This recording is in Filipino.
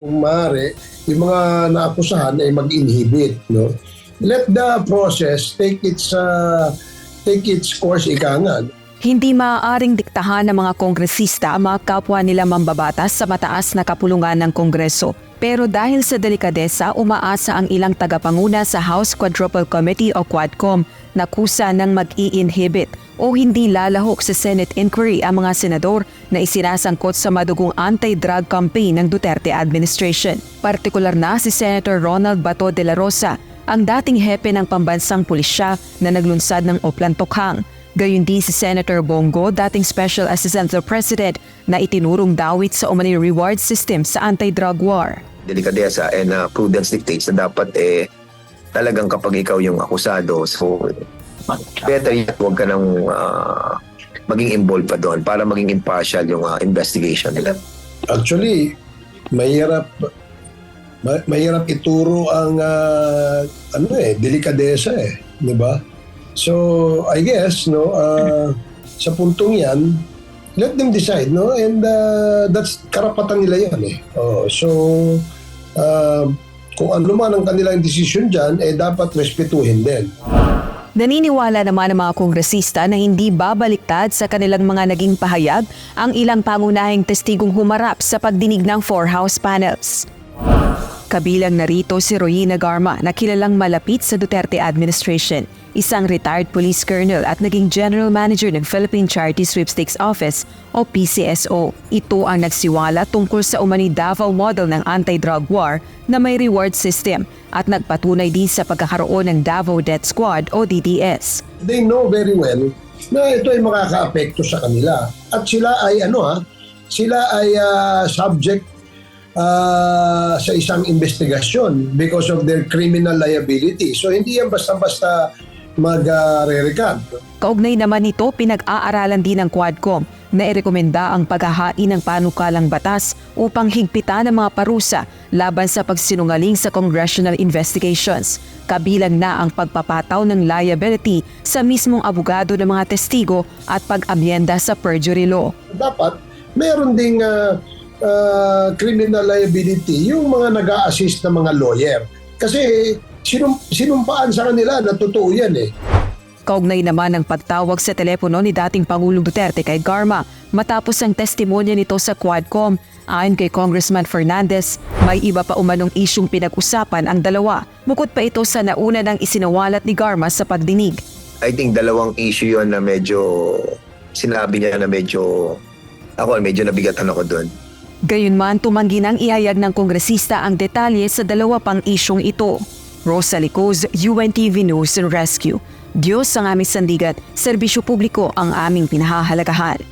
Kung maaari, yung mga naakusahan ay mag-inhibit, no? Let the process take its course, ika nga. Hindi maaaring diktahan ng mga kongresista ang mga kapwa nila mambabatas sa mataas na kapulungan ng Kongreso. Pero dahil sa delikadesa, umaasa ang ilang tagapanguna sa House Quadruple Committee o Quadcom na kusa ng mag-i-inhibit o hindi lalahok sa Senate inquiry ang mga senador na isinasangkot sa madugong anti-drug campaign ng Duterte administration. Partikular na si Senator Ronald Bato de la Rosa, ang dating hepe ng pambansang pulisya na naglunsad ng Oplan Tokhang. Gayon din si Senator Bongo, dating Special Assistant to the President, na itinurong dawit sa umano'y reward system sa anti-drug war. Delikadesa and prudence dictates na dapat talagang kapag ikaw yung akusado, so better yet huwag ka nang maging involved pa doon para maging impartial yung investigation nila. Actually, mahirap ituro ang delikadesa di ba? So, I guess sa puntong 'yan, let them decide, no? And that's karapatan nila 'yan kung ano man ang kanilang decision diyan, dapat respetuhin din. Naniniwala naman ang mga kongresista na hindi babaliktad sa kanilang mga naging pahayag ang ilang pangunahing testigong humarap sa pagdinig ng 4 House panels. Kabilang narito si Royina Garma na kilalang malapit sa Duterte administration, isang retired police colonel at naging general manager ng Philippine Charity Sweepstakes Office o PCSO. Ito ang nagsiwala tungkol sa umani Davao model ng anti-drug war na may reward system at nagpatunay din sa pagkakaroon ng Davao Death Squad o DDS. They know very well na ito ay makakaapekto sa kanila at sila ay subject sa isang investigasyon because of their criminal liability. So hindi yan basta-basta mag-re-recant. Kaugnay naman nito, pinag-aaralan din ng Quadcom na irekomenda ang paghahain ng panukalang batas upang higpitan ang mga parusa laban sa pagsinungaling sa congressional investigations. Kabilang na ang pagpapataw ng liability sa mismong abogado ng mga testigo at pag-amyenda sa perjury law. Dapat meron ding criminal liability yung mga nag-a-assist na mga lawyer. Kasi sinumpaan sa kanila na totoo yan Kaugnay naman ang pagtawag sa telepono ni dating Pangulong Duterte kay Garma matapos ang testimonya nito sa Quadcom. Ayon kay Congressman Fernandez, may iba pa umanong isyung pinag-usapan ang dalawa. Bukod pa ito sa nauna ng isinawalat ni Garma sa pagdinig. I think dalawang issue yon na medyo sinabi niya na medyo nabigatan ako doon. Gayunman, tumanggi nang ihayag ng kongresista ang detalye sa dalawa pang isyong ito. Rosa Licos, UNTV News and Rescue. Diyos ang aming sandigat, serbisyo publiko ang aming pinahahalagahan.